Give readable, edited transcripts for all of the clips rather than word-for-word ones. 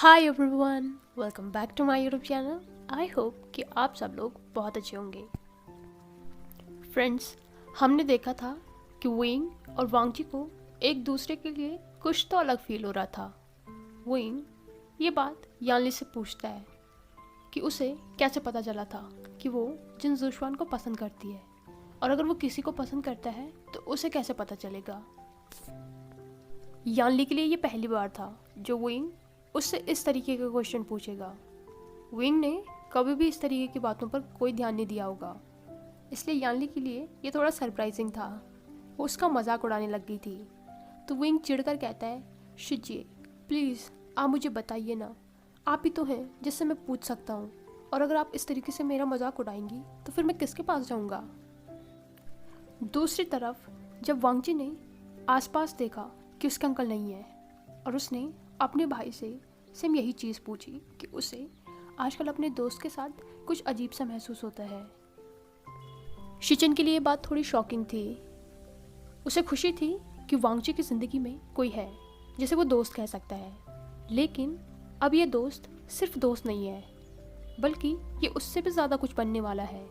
Hi everyone, welcome back to my YouTube channel. I hope कि आप सब लोग बहुत अच्छे होंगे। फ्रेंड्स, हमने देखा था कि विंग और वांगजी को एक दूसरे के लिए कुछ तो अलग फील हो रहा था। विंग ये बात यानली से पूछता है कि उसे कैसे पता चला था कि वो जिन जुशवान को पसंद करती है, और अगर वो किसी को पसंद करता है तो उसे कैसे पता चलेगा। यानली के लिए ये पहली बार था जो विंग उससे इस तरीके का क्वेश्चन पूछेगा। विंग ने कभी भी इस तरीके की बातों पर कोई ध्यान नहीं दिया होगा, इसलिए यानली के लिए ये थोड़ा सरप्राइजिंग था। वो उसका मजाक उड़ाने लग गई थी। तो विंग चिढ़कर कहता है, शिजिए प्लीज़ आप मुझे बताइए ना, आप ही तो हैं जिससे मैं पूछ सकता हूँ, और अगर आप इस तरीके से मेरा मजाक उड़ाएंगी तो फिर मैं किसके पास जाऊँगा। दूसरी तरफ जब वांगजी ने आसपास देखा कि उसका अंकल नहीं है, और उसने अपने भाई से सेम यही चीज़ पूछी कि उसे आजकल अपने दोस्त के साथ कुछ अजीब सा महसूस होता है। शिचिन के लिए ये बात थोड़ी शॉकिंग थी। उसे खुशी थी कि वांगजी की ज़िंदगी में कोई है जिसे वो दोस्त कह सकता है, लेकिन अब ये दोस्त सिर्फ दोस्त नहीं है, बल्कि ये उससे भी ज़्यादा कुछ बनने वाला है।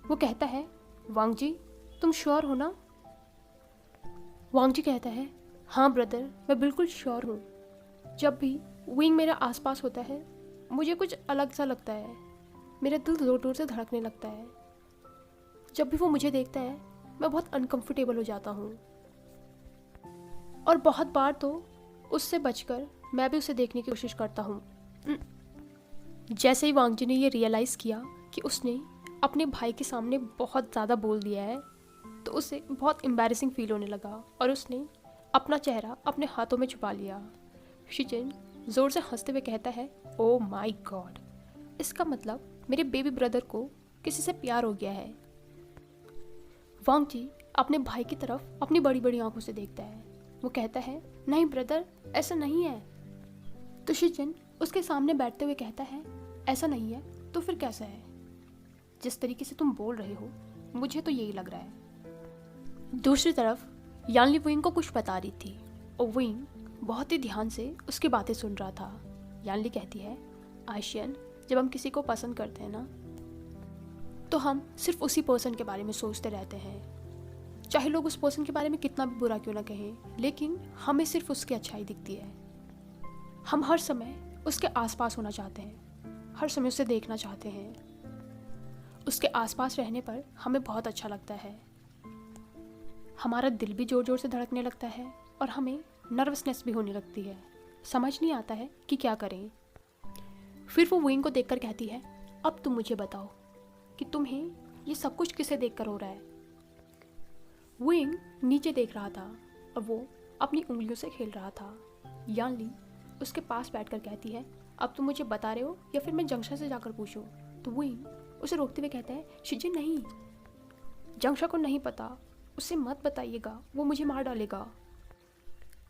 वो कहता है, वांगजी तुम श्योर हो ना? वांगजी कहता है, हाँ ब्रदर, मैं बिल्कुल श्योर हूँ। जब भी विंग मेरे आसपास होता है मुझे कुछ अलग सा लगता है, मेरा दिल ज़ोर ज़ोर से धड़कने लगता है। जब भी वो मुझे देखता है मैं बहुत अनकंफर्टेबल हो जाता हूँ, और बहुत बार तो उससे बचकर मैं भी उसे देखने की कोशिश करता हूँ। जैसे ही वांगजी ने ये रियलाइज़ किया कि उसने अपने भाई के सामने बहुत ज़्यादा बोल दिया है, तो उसे बहुत एम्बैरेसिंग फील होने लगा और उसने अपना चेहरा अपने हाथों में छुपा लिया। शिजिन जोर से हंसते हुए कहता है, ओ माई गॉड, इसका मतलब मेरे बेबी ब्रदर को किसी से प्यार हो गया है। वांगजी अपने भाई की तरफ अपनी बड़ी बड़ी आंखों से देखता है। वो कहता है, नहीं ब्रदर, ऐसा नहीं है। तो शिजिन उसके सामने बैठते हुए कहता है, ऐसा नहीं है तो फिर कैसा है? जिस तरीके से तुम बोल रहे हो मुझे तो यही लग रहा है। दूसरी तरफ यानली विंग को कुछ बता रही थी और विंग बहुत ही ध्यान से उसकी बातें सुन रहा था। यानली कहती है, आशियन, जब हम किसी को पसंद करते हैं ना, तो हम सिर्फ उसी पर्सन के बारे में सोचते रहते हैं। चाहे लोग उस पर्सन के बारे में कितना भी बुरा क्यों ना कहें, लेकिन हमें सिर्फ उसकी अच्छाई दिखती है। हम हर समय उसके आसपास होना चाहते हैं, हर समय उसे देखना चाहते हैं। उसके आसपास रहने पर हमें बहुत अच्छा लगता है। हमारा दिल भी जोर जोर से धड़कने लगता है और हमें नर्वसनेस भी होने लगती है। समझ नहीं आता है कि क्या करें। फिर वो विंग को देखकर कहती है, अब तुम मुझे बताओ कि तुम्हें ये सब कुछ किसे देखकर हो रहा है। विंग नीचे देख रहा था और वो अपनी उंगलियों से खेल रहा था। यानली उसके पास बैठकर कहती है, अब तुम मुझे बता रहे हो या फिर मैं जंक्शन से जाकर पूछूं? तो विंग उसे रोकते हुए कहता है, शिजिन नहीं, जंक्शन को नहीं पता, उसे मत बताइएगा, वो मुझे मार डालेगा।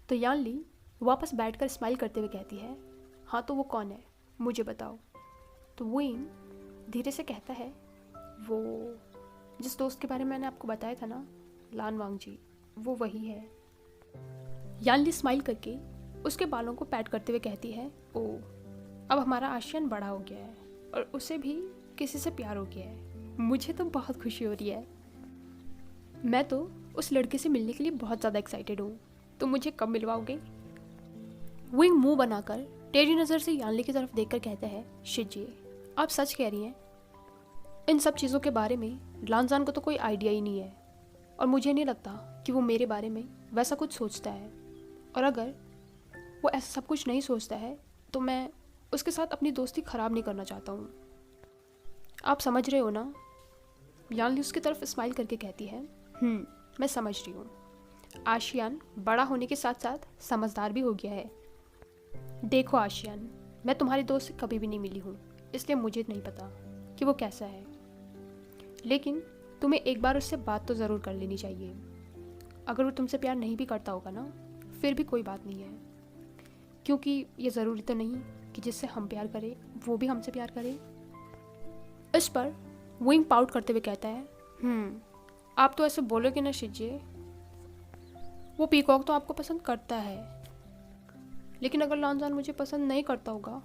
तो यानली वापस बैठकर स्माइल करते हुए कहती है, हाँ तो वो कौन है, मुझे बताओ। तो विंग धीरे से कहता है, वो जिस दोस्त के बारे में मैंने आपको बताया था ना, लान वांगजी, वो वही है। यानली स्माइल करके उसके बालों को पैट करते हुए कहती है, ओ, अब हमारा आशियान बड़ा हो गया है और उसे भी किसी से प्यार हो गया है। मुझे तो बहुत खुशी हो रही है। मैं तो उस लड़के से मिलने के लिए बहुत ज़्यादा एक्साइटेड हूँ। तो मुझे कब मिलवाओगे? विंग मुंह बनाकर टेढ़ी नज़र से यानली की तरफ देखकर कहता है, शिजिए आप सच कह रही हैं। इन सब चीज़ों के बारे में लानजान को तो कोई आइडिया ही नहीं है, और मुझे नहीं लगता कि वो मेरे बारे में वैसा कुछ सोचता है। और अगर वो ऐसा सब कुछ नहीं सोचता है तो मैं उसके साथ अपनी दोस्ती ख़राब नहीं करना चाहता हूँ। आप समझ रहे हो ना? यानली उसकी तरफ स्माइल करके कहती है, मैं समझ रही हूँ। आशियान बड़ा होने के साथ साथ समझदार भी हो गया है। देखो आशियान, मैं तुम्हारे दोस्त से कभी भी नहीं मिली हूँ, इसलिए मुझे नहीं पता कि वो कैसा है, लेकिन तुम्हें एक बार उससे बात तो ज़रूर कर लेनी चाहिए। अगर वो तुमसे प्यार नहीं भी करता होगा ना, फिर भी कोई बात नहीं है, क्योंकि ये ज़रूरी तो नहीं कि जिससे हम प्यार करें वो भी हमसे प्यार करे। इस पर विंग पाउट करते हुए कहता है, आप तो ऐसे बोलोगे ना शिजिए, वो पीकॉक तो आपको पसंद करता है। लेकिन अगर लानजान मुझे पसंद नहीं करता होगा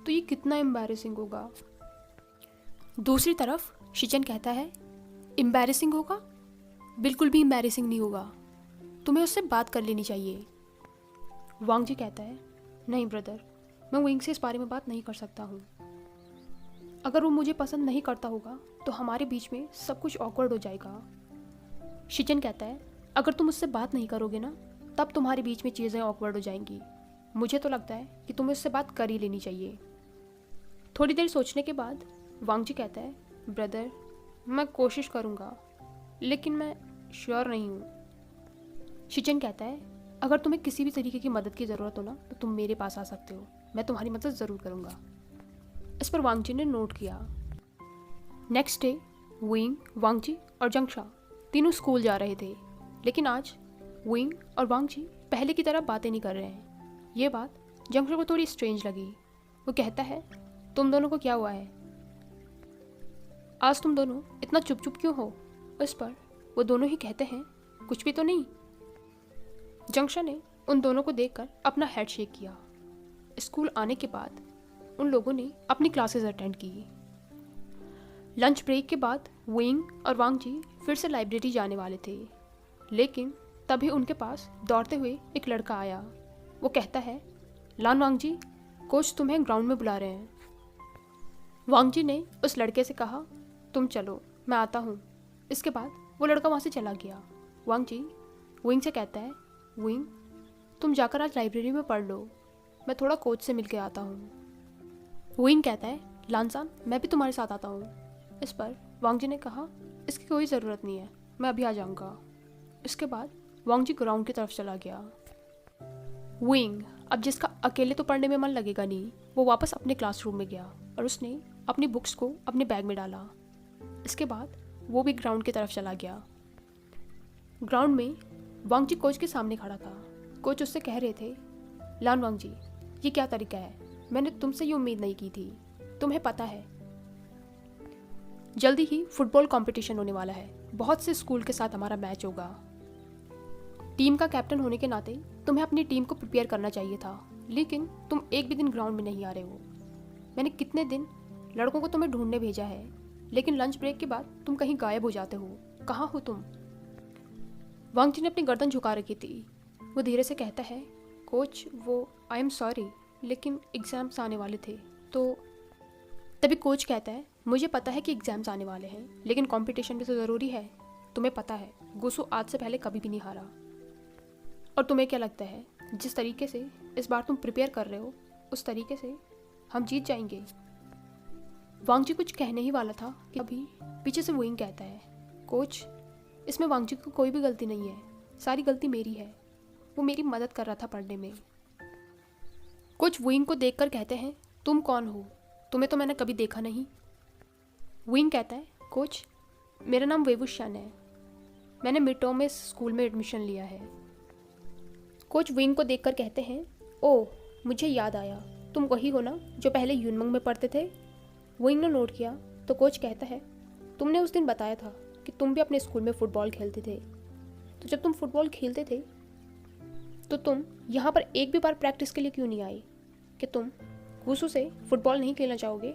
तो ये कितना एम्बैरेसिंग होगा। दूसरी तरफ शिचन कहता है, एम्बैरेसिंग होगा? बिल्कुल भी एम्बैरेसिंग नहीं होगा, तुम्हें उससे बात कर लेनी चाहिए। वांग जी कहता है, नहीं ब्रदर, मैं विंग से इस बारे में बात नहीं कर सकता हूँ। अगर वो मुझे पसंद नहीं करता होगा तो हमारे बीच में सब कुछ ऑकवर्ड हो जाएगा। शिचन कहता है, अगर तुम उससे बात नहीं करोगे ना तब तुम्हारे बीच में चीज़ें ऑकवर्ड हो जाएंगी। मुझे तो लगता है कि तुम्हें उससे बात कर ही लेनी चाहिए। थोड़ी देर सोचने के बाद वांग जी कहता है, ब्रदर मैं कोशिश करूँगा लेकिन मैं श्योर नहीं हूँ। शिचन कहता है, अगर तुम्हें किसी भी तरीके की मदद की ज़रूरत हो ना तो तुम मेरे पास आ सकते हो, मैं तुम्हारी मदद ज़रूर करूँगा। इस पर वांग जी ने नोट किया। नेक्स्ट डे विंग, वांग जी और जंगशा तीनों स्कूल जा रहे थे, लेकिन आज विंग और वांग जी पहले की तरह बातें नहीं कर रहे हैं। ये बात जंगशा को थोड़ी स्ट्रेंज लगी। वो कहता है, तुम दोनों को क्या हुआ है? आज तुम दोनों इतना चुप चुप क्यों हो? इस पर वो दोनों ही कहते हैं, कुछ भी तो नहीं। जंगशा ने उन दोनों को देखकर अपना हेड शेक किया। स्कूल आने के बाद उन लोगों ने अपनी क्लासेस अटेंड की। लंच ब्रेक के बाद विंग और वांग जी फिर से लाइब्रेरी जाने वाले थे, लेकिन तभी उनके पास दौड़ते हुए एक लड़का आया। वो कहता है, लान वांग जी, कोच तुम्हें ग्राउंड में बुला रहे हैं। वांग जी ने उस लड़के से कहा, तुम चलो मैं आता हूँ। इसके बाद वो लड़का वहाँ से चला गया। वांग जी विंग से कहता है, विंग तुम जाकर आज लाइब्रेरी में पढ़ लो, मैं थोड़ा कोच से मिल के आता हूँ। विंग कहता है, लानसान मैं भी तुम्हारे साथ आता हूँ। इस पर वांग जी ने कहा, इसकी कोई ज़रूरत नहीं है, मैं अभी आ जाऊँगा। इसके बाद वांग जी ग्राउंड की तरफ चला गया। विंग, अब जिसका अकेले तो पढ़ने में मन लगेगा नहीं, वो वापस अपने क्लासरूम में गया और उसने अपनी बुक्स को अपने बैग में डाला। इसके बाद वो भी ग्राउंड की तरफ चला गया। ग्राउंड में वांग जी कोच के सामने खड़ा था। कोच उससे कह रहे थे, लान वांग जी, ये क्या तरीका है? मैंने तुमसे ये उम्मीद नहीं की थी। तुम्हें पता है जल्दी ही फुटबॉल कंपटीशन होने वाला है, बहुत से स्कूल के साथ हमारा मैच होगा। टीम का कैप्टन होने के नाते तुम्हें अपनी टीम को प्रिपेयर करना चाहिए था, लेकिन तुम एक भी दिन ग्राउंड में नहीं आ रहे हो। मैंने कितने दिन लड़कों को तुम्हें ढूंढने भेजा है, लेकिन लंच ब्रेक के बाद तुम कहीं गायब हो जाते हो। कहाँ हो तुम? वांग जी ने अपनी गर्दन झुका रखी थी। वो धीरे से कहता है, कोच वो आई एम सॉरी, लेकिन एग्ज़ाम्स आने वाले थे तो। तभी कोच कहता है, मुझे पता है कि एग्ज़ाम्स आने वाले हैं, लेकिन कंपटीशन भी तो ज़रूरी है। तुम्हें पता है गुसु आज से पहले कभी भी नहीं हारा, और तुम्हें क्या लगता है जिस तरीके से इस बार तुम प्रिपेयर कर रहे हो उस तरीके से हम जीत जाएंगे? वांग जी कुछ कहने ही वाला था कि अभी पीछे से विंग कहता है, कोच इसमें वांग जी को कोई भी गलती नहीं है, सारी गलती मेरी है, वो मेरी मदद कर रहा था पढ़ने में। कोच विंग को देखकर कहते हैं, तुम कौन हो? तुम्हें तो मैंने कभी देखा नहीं। विंग कहता है, कोच मेरा नाम वेवुशन है, मैंने मिड टर्म में इस स्कूल में एडमिशन लिया है। कोच विंग को देखकर कहते हैं, ओह मुझे याद आया, तुम वही हो ना जो पहले यूनमंग में पढ़ते थे? विंग ने नोट किया तो कोच कहता है, तुमने उस दिन बताया था कि तुम भी अपने स्कूल में फ़ुटबॉल खेलते थे, तो जब तुम फुटबॉल खेलते थे तो तुम यहाँ पर एक भी बार प्रैक्टिस के लिए क्यों नहीं आए? कि तुम गुसु से फुटबॉल नहीं खेलना चाहोगे?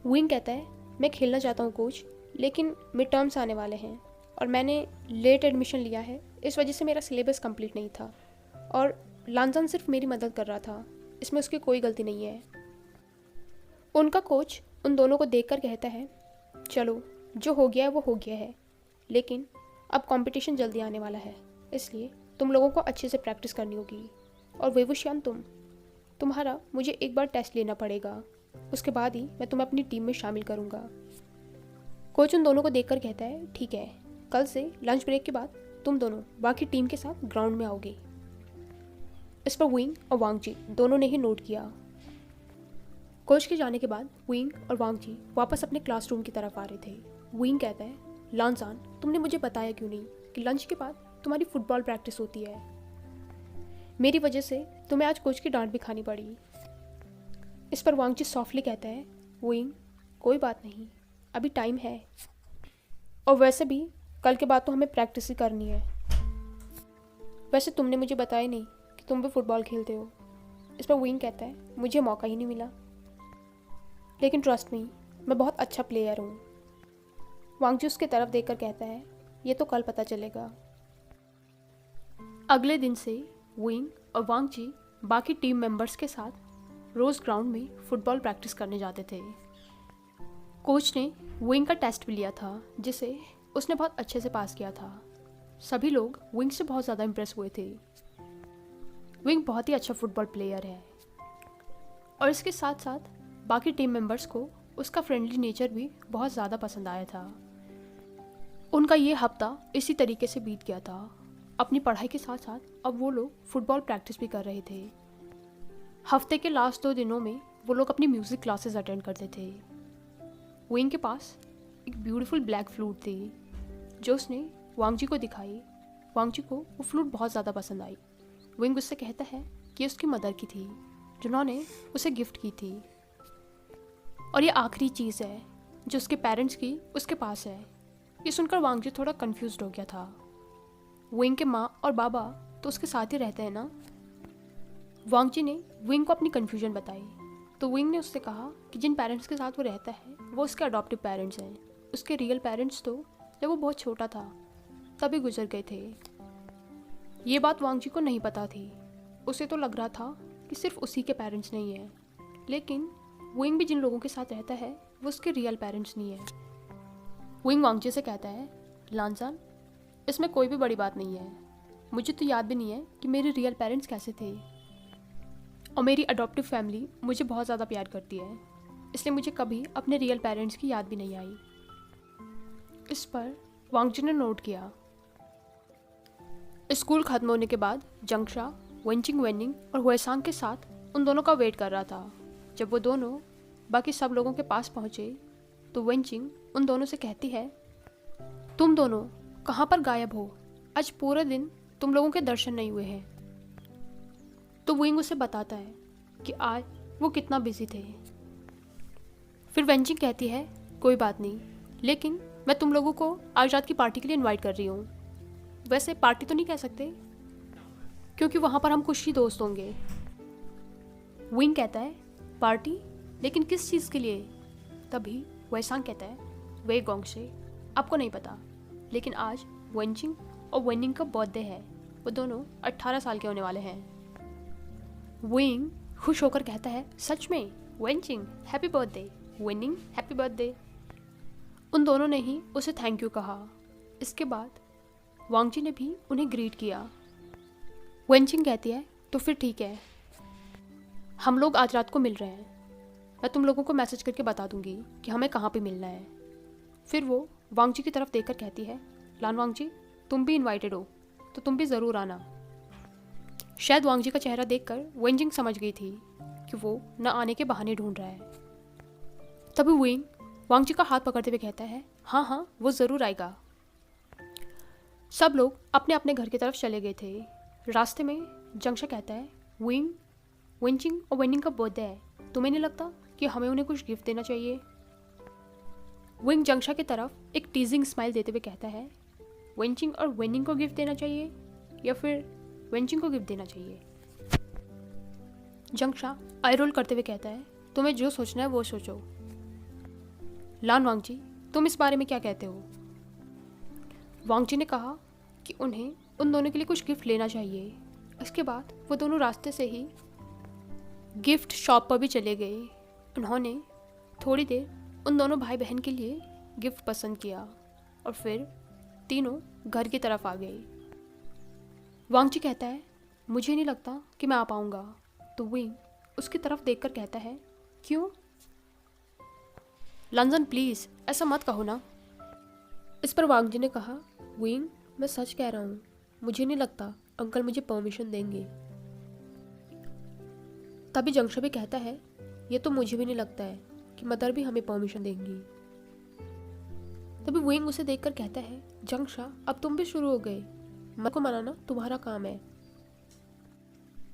विंग कहता है, मैं खेलना चाहता हूँ कोच, लेकिन मिड टर्म्स आने वाले हैं और मैंने लेट एडमिशन लिया है, इस वजह से मेरा सिलेबस कंप्लीट नहीं था और लानजान सिर्फ मेरी मदद कर रहा था, इसमें उसकी कोई गलती नहीं है। उनका कोच उन दोनों को देखकर कहता है, चलो जो हो गया है वो हो गया है, लेकिन अब कंपटीशन जल्दी आने वाला है, इसलिए तुम लोगों को अच्छे से प्रैक्टिस करनी होगी। और वेवुश्यान तुम्हारा मुझे एक बार टेस्ट लेना पड़ेगा, उसके बाद ही मैं तुम्हें अपनी टीम में शामिल करूँगा। कोच उन दोनों को देखकर कहता है, ठीक है, कल से लंच ब्रेक के बाद तुम दोनों बाकी टीम के साथ ग्राउंड में आओगे। इस पर विंग और वांग जी दोनों ने ही नोट किया। कोच के जाने के बाद विंग और वांग जी वापस अपने क्लासरूम की तरफ आ रहे थे। विंग कहता है, लानसान तुमने मुझे बताया क्यों नहीं कि लंच के बाद तुम्हारी फुटबॉल प्रैक्टिस होती है? मेरी वजह से तुम्हें आज कोच की डांट भी खानी पड़ी। इस पर वांग जी सॉफ्टली कहता है, विंग कोई बात नहीं, अभी टाइम है, और वैसे भी कल के बाद तो हमें प्रैक्टिस ही करनी है। वैसे तुमने मुझे बताया नहीं कि तुम भी फुटबॉल खेलते हो। इस पर विंग कहता है मुझे मौका ही नहीं मिला, लेकिन ट्रस्ट मी, मैं बहुत अच्छा प्लेयर हूँ। वांग जी उसके तरफ देखकर कहता है ये तो कल पता चलेगा। अगले दिन से विंग और वांग जी बाकी टीम मेंबर्स के साथ रोज ग्राउंड में फुटबॉल प्रैक्टिस करने जाते थे। कोच ने विंग का टेस्ट भी लिया था, जिसे उसने बहुत अच्छे से पास किया था। सभी लोग विंग से बहुत ज़्यादा इम्प्रेस हुए थे। विंग बहुत ही अच्छा फुटबॉल प्लेयर है और इसके साथ साथ बाकी टीम मेंबर्स को उसका फ्रेंडली नेचर भी बहुत ज़्यादा पसंद आया था। उनका ये हफ्ता इसी तरीके से बीत गया था। अपनी पढ़ाई के साथ साथ अब वो लोग फुटबॉल प्रैक्टिस भी कर रहे थे। हफ्ते के लास्ट 2 दिनों में वो लोग अपनी म्यूज़िक क्लासेस अटेंड करते थे। विंग के पास एक ब्यूटीफुल ब्लैक फ्लूट थी जो उसने वांग जी को दिखाई। वांग जी को वो फ्लूट बहुत ज़्यादा पसंद आई। विंग उससे कहता है कि उसकी मदर की थी, जिन्होंने उसे गिफ्ट की थी, और ये आखिरी चीज़ है जो उसके पेरेंट्स की उसके पास है। ये सुनकर वांग जी थोड़ा कंफ्यूज्ड हो गया था। विंग के माँ और बाबा तो उसके साथ ही रहते हैं ना। वांग जी ने विंग को अपनी कन्फ्यूजन बताई तो विंग ने उससे कहा कि जिन पेरेंट्स के साथ वो रहता है वो उसके अडॉप्टिव पेरेंट्स हैं। उसके रियल पेरेंट्स तो जब वो बहुत छोटा था तभी गुजर गए थे। ये बात वांग जी को नहीं पता थी। उसे तो लग रहा था कि सिर्फ उसी के पेरेंट्स नहीं हैं, लेकिन विंग भी जिन लोगों के साथ रहता है वो उसके रियल पेरेंट्स नहीं है। विंग वांग जी से कहता है लानजान, इसमें कोई भी बड़ी बात नहीं है। मुझे तो याद भी नहीं है कि मेरे रियल पेरेंट्स कैसे थे, और मेरी अडॉप्टिव फैमिली मुझे बहुत ज़्यादा प्यार करती है, इसलिए मुझे कभी अपने रियल पेरेंट्स की याद भी नहीं आई। इस पर वांग जी ने नोट किया। स्कूल खत्म होने के बाद जंगशा वेंचिंग वेनिंग और हुएसांग के साथ उन दोनों का वेट कर रहा था। जब वो दोनों बाकी सब लोगों के पास पहुँचे तो वेंचिंग उन दोनों से कहती है तुम दोनों कहाँ पर गायब हो? आज पूरे दिन तुम लोगों के दर्शन नहीं हुए हैं। तो विंग उसे बताता है कि आज वो कितना बिजी थे। फिर वेंचिंग कहती है कोई बात नहीं, लेकिन मैं तुम लोगों को आज रात की पार्टी के लिए इनवाइट कर रही हूँ। वैसे पार्टी तो नहीं कह सकते क्योंकि वहाँ पर हम कुछ ही दोस्त होंगे। विंग कहता है पार्टी, लेकिन किस चीज़ के लिए? तभी वेसांग कहता है वे गोंगशे, आपको नहीं पता, लेकिन आज वेंचिंग और वेनिंग का बर्थडे है। वो दोनों 18 साल के होने वाले हैं। विंग खुश होकर कहता है सच में? Wenching happy birthday, वेनिंग happy birthday. उन दोनों ने ही उसे थैंक यू कहा। इसके बाद वांग जी ने भी उन्हें ग्रीट किया। वेंचिंग कहती है तो फिर ठीक है, हम लोग आज रात को मिल रहे हैं। मैं तुम लोगों को मैसेज करके बता दूंगी कि हमें कहाँ पे मिलना है। फिर वो वांग जी की तरफ देखकर कहती है लान वांग जी, तुम भी इनवाइटेड हो तो तुम भी ज़रूर आना। शायद वांग जी का चेहरा देखकर वेंजिंग समझ गई थी कि वो न आने के बहाने ढूंढ रहा है। तभी विंग वांग जी का हाथ पकड़ते हुए कहता है हाँ हाँ वो ज़रूर आएगा। सब लोग अपने अपने घर की तरफ चले गए थे। रास्ते में जंगशा कहता है विंग, वेंचिंग और वेनिंग का बर्थडे है, तुम्हें नहीं लगता कि हमें उन्हें कुछ गिफ्ट देना चाहिए? विंग जंगशा की तरफ एक टीजिंग स्माइल देते हुए कहता है वेंचिंग और वेनिंग को गिफ्ट देना चाहिए या फिर वेंचिंग को गिफ्ट देना चाहिए? जंगशा आई रोल करते हुए कहता है तुम्हें जो सोचना है वो सोचो। लान वांग जी, तुम इस बारे में क्या कहते हो? वांग जी ने कहा कि उन्हें उन दोनों के लिए कुछ गिफ्ट लेना चाहिए। इसके बाद वो दोनों रास्ते से ही गिफ्ट शॉप पर भी चले गए। उन्होंने थोड़ी देर उन दोनों भाई बहन के लिए गिफ्ट पसंद किया और फिर तीनों घर की तरफ आ गए। वांग जी कहता है मुझे नहीं लगता कि मैं आ पाऊँगा। तो विंग उसकी तरफ देखकर कहता है क्यों? लंजन प्लीज़ ऐसा मत कहो ना। इस पर वांग जी ने कहा विंग, मैं सच कह रहा हूँ, मुझे नहीं लगता अंकल मुझे परमिशन देंगे। तभी जंगशा भी कहता है ये तो मुझे भी नहीं लगता है कि मदर भी हमें परमिशन देंगी। तभी विंग उसे देखकर कहता है जंगशा, अब तुम भी शुरू हो गए, मदर को मनाना तुम्हारा काम है।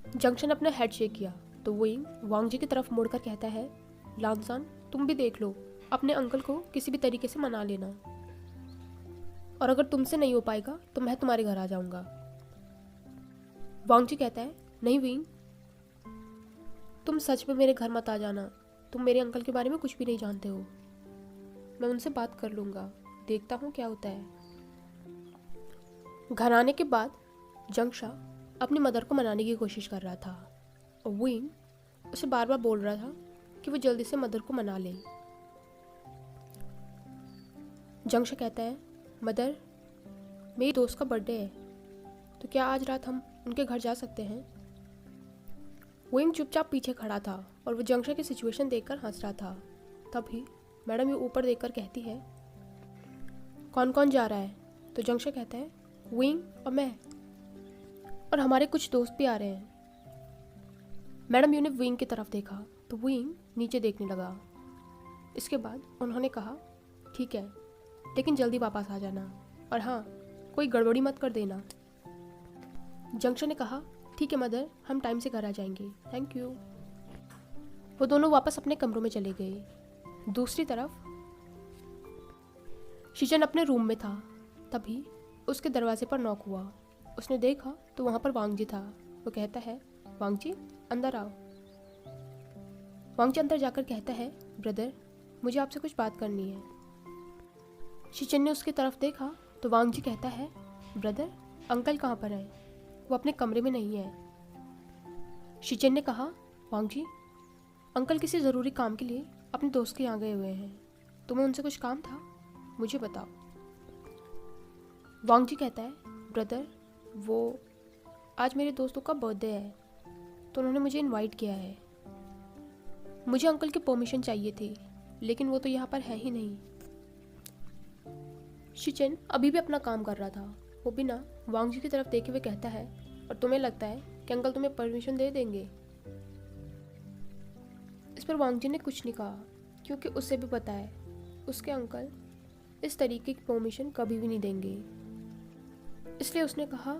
जंगशा ने अपना हेड शेक किया तो विंग वांग जी की तरफ मुड़कर कहता है लानसान, तुम भी देख लो, अपने अंकल को किसी भी तरीके से मना लेना, और अगर तुमसे नहीं हो पाएगा तो मैं तुम्हारे घर आ जाऊंगा। वांग जी कहता है नहीं विंग, तुम सच में मेरे घर मत आ जाना। तुम मेरे अंकल के बारे में कुछ भी नहीं जानते हो। मैं उनसे बात कर लूँगा, देखता हूँ क्या होता है। घर आने के बाद जंगशा अपनी मदर को मनाने की कोशिश कर रहा था और विंग उसे बार बार बोल रहा था कि वो जल्दी से मदर को मना ले। जंगशा कहता है, मदर, मेरी दोस्त का बर्थडे है, तो क्या आज रात हम उनके घर जा सकते हैं? विंग चुपचाप पीछे खड़ा था और वो जंगशा की सिचुएशन देखकर हंस रहा था। तभी मैडम ये ऊपर देखकर कहती है, कौन कौन जा रहा है? तो जंगशा कहता है, विंग और मैं, और हमारे कुछ दोस्त भी आ रहे हैं। मैडम यू ने विंग की तरफ देखा तो विंग नीचे देखने लगा। इसके बाद उन्होंने कहा, ठीक है, लेकिन जल्दी वापस आ जाना, और हाँ, कोई गड़बड़ी मत कर देना। जंगशा ने कहा, ठीक है मदर, हम टाइम से घर आ जाएंगे, थैंक यू। वो दोनों वापस अपने कमरों में चले गए। दूसरी तरफ शिचन अपने रूम में था। तभी उसके दरवाजे पर नॉक हुआ। उसने देखा तो वहाँ पर वांगजी था। वो कहता है, वांगजी अंदर आओ। वांगजी अंदर जाकर कहता है, ब्रदर, मुझे आपसे कुछ बात करनी है। शिचन ने उसकी तरफ देखा तो वांगजी कहता है, ब्रदर, अंकल कहाँ पर है? वो अपने कमरे में नहीं है। शिचन ने कहा, वांगजी, अंकल किसी ज़रूरी काम के लिए अपने दोस्त के यहाँ गए हुए हैं। तुम्हें उनसे कुछ काम था? मुझे बताओ। वांगजी कहता है, ब्रदर, वो आज मेरे दोस्तों का बर्थडे है, तो उन्होंने मुझे इनवाइट किया है। मुझे अंकल की परमिशन चाहिए थी, लेकिन वो तो यहाँ पर है ही नहीं। शिचन अभी भी अपना काम कर रहा था। वो बिना वांगजी की तरफ देखे हुए कहता है, और तुम्हें लगता है कि अंकल तुम्हें परमिशन दे देंगे? इस पर वांगजी ने कुछ नहीं कहा, क्योंकि उसे भी पता है उसके अंकल इस तरीके की परमिशन कभी भी नहीं देंगे। इसलिए उसने कहा,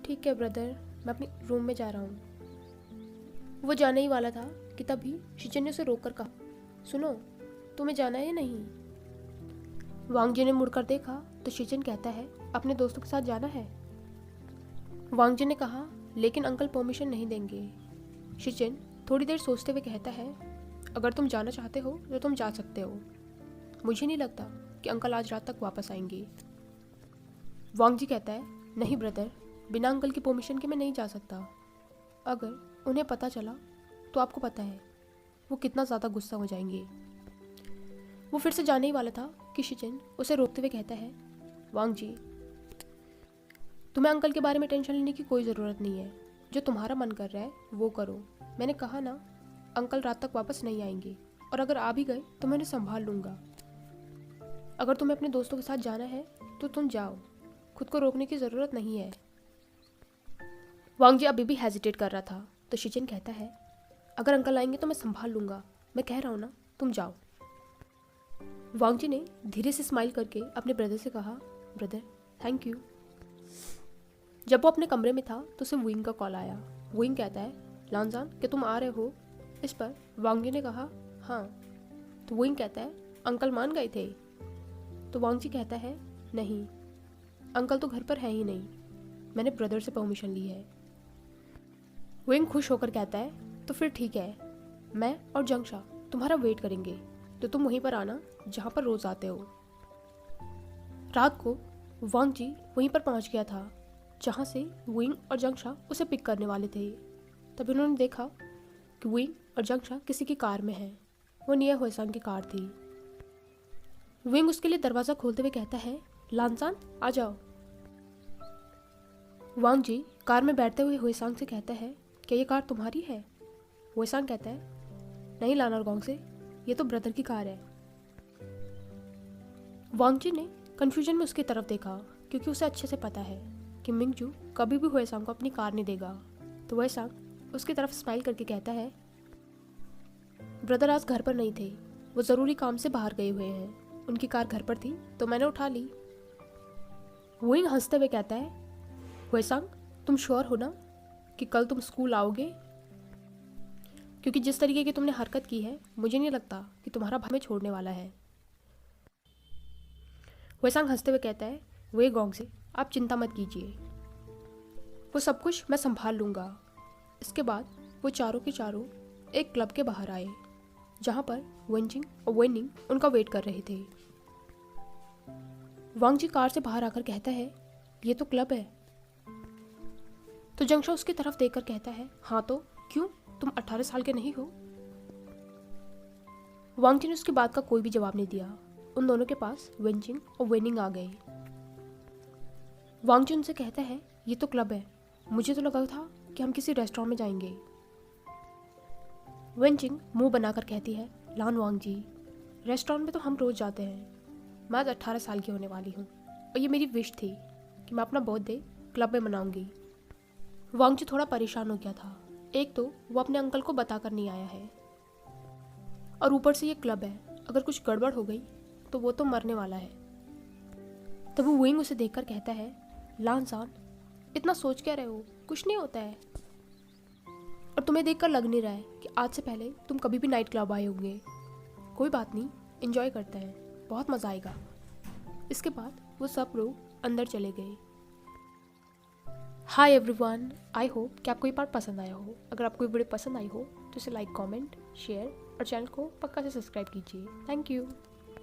ठीक है ब्रदर, मैं अपने रूम में जा रहा हूँ। वो जाने ही वाला था कि तभी शिचन ने उसे रोककर कहा, सुनो, तुम्हें जाना है या नहीं? वांगजी ने मुड़कर देखा तो शिचन कहता है, अपने दोस्तों के साथ जाना है। वांगजी ने कहा, लेकिन अंकल परमिशन नहीं देंगे। शिचन थोड़ी देर सोचते हुए कहता है, अगर तुम जाना चाहते हो तो तुम जा सकते हो। मुझे नहीं लगता कि अंकल आज रात तक वापस आएंगे। वांगजी कहता है, नहीं ब्रदर, बिना अंकल की परमिशन के मैं नहीं जा सकता। अगर उन्हें पता चला तो आपको पता है वो कितना ज़्यादा गुस्सा हो जाएंगे। वो फिर से जाने ही वाला था कि शिचन उसे रोकते हुए कहता है, वांगजी, तुम्हें अंकल के बारे में टेंशन लेने की कोई ज़रूरत नहीं है। जो तुम्हारा मन कर रहा है वो करो। मैंने कहा ना, अंकल रात तक वापस नहीं आएंगे, और अगर आ भी गए तो मैं उन्हें संभाल लूँगा। अगर तुम्हें अपने दोस्तों के साथ जाना है तो तुम जाओ, खुद को रोकने की ज़रूरत नहीं है। वांगजी अभी भी हेजिटेट कर रहा था तो शिचन कहता है, अगर अंकल आएंगे तो मैं संभाल लूँगा, मैं कह रहा हूँ ना, तुम जाओ। वांगजी ने धीरे से स्माइल करके अपने ब्रदर से कहा, ब्रदर, थैंक यू। जब वो अपने कमरे में था तो उसे विंग का कॉल आया। विंग कहता है, लानजान, क्या तुम आ रहे हो? इस पर वांगजी ने कहा, हाँ। तो विंग कहता है, अंकल मान गए थे? तो वांगजी कहता है, नहीं, अंकल तो घर पर है ही नहीं, मैंने ब्रदर से परमिशन ली है। विंग खुश होकर कहता है, तो फिर ठीक है, मैं और जंगशा तुम्हारा वेट करेंगे, तो तुम वहीं पर आना जहाँ पर रोज़ आते हो। रात को वांगजी वहीं पर पहुँच गया था जहाँ से विंग और जंगशा उसे पिक करने वाले थे। तभी उन्होंने देखा कि विंग और जंगशा किसी की कार में है। वो निया हुएसांग की कार थी। विंग उसके लिए दरवाज़ा खोलते हुए कहता है, लानसान, आ जाओ। वांगजी कार में बैठते हुए हुएसांग से कहता है, क्या ये कार तुम्हारी है? हुएसांग कहता है, नहीं लानर गोंगसे, ये तो ब्रदर की कार है। वांगजी ने कंफ्यूजन में उसकी तरफ देखा, क्योंकि उसे अच्छे से पता है कि मिंगजू कभी भी हुएसांग को अपनी कार नहीं देगा। तो हुएसांग उसकी तरफ स्माइल करके कहता है, ब्रदर आज घर पर नहीं थे, वो ज़रूरी काम से बाहर गए हुए हैं। उनकी कार घर पर थी तो मैंने उठा ली। विंग हंसते हुए कहता है, हुएसांग, तुम श्योर हो ना कि कल तुम स्कूल आओगे? क्योंकि जिस तरीके की तुमने हरकत की है, मुझे नहीं लगता कि तुम्हारा भाई में छोड़ने वाला है। हुएसांग हंसते हुए कहता है, वे गोंगसे, आप चिंता मत कीजिए, वो सब कुछ मैं संभाल लूँगा। इसके बाद वो चारों के चारों एक क्लब के बाहर आए जहाँ पर वेंजिंग और वेनिंग उनका वेट कर रहे थे। वांग जी कार से बाहर आकर कहता है, ये तो क्लब है। तो जंगशा उसकी तरफ देखकर कहता है, हाँ तो क्यों, तुम 18 साल के नहीं हो? वांग जी ने उसकी बात का कोई भी जवाब नहीं दिया। उन दोनों के पास वेंजिंग और वेनिंग आ गए। वांग जी उनसे कहता है, ये तो क्लब है, मुझे तो लगा था कि हम किसी रेस्टोरेंट में जाएंगे। वेंजिंग मुंह बनाकर कहती है, लान वांग जी, रेस्टोरेंट में तो हम रोज जाते हैं। मैं आज 18 साल की होने वाली हूँ और ये मेरी विश थी कि मैं अपना बर्थडे क्लब में मनाऊंगी। वांग जी थोड़ा परेशान हो गया था। एक तो वो अपने अंकल को बताकर नहीं आया है और ऊपर से ये क्लब है, अगर कुछ गड़बड़ हो गई तो वो तो मरने वाला है। तब वो विंग उसे देखकर कहता है, लान सान, इतना सोच क्या रहे हो, कुछ नहीं होता है। और तुम्हें देखकर लग नहीं रहा है कि आज से पहले तुम कभी भी नाइट क्लब आए होंगे। कोई बात नहीं, एंजॉय करते हैं, बहुत मज़ा आएगा। इसके बाद वो सब लोग अंदर चले गए। हाय एवरीवन, आई होप कि आपको ये पार्ट पसंद आया हो। अगर आपको ये वीडियो पसंद आई हो तो इसे लाइक, कमेंट, शेयर और चैनल को पक्का से सब्सक्राइब कीजिए। Thank you.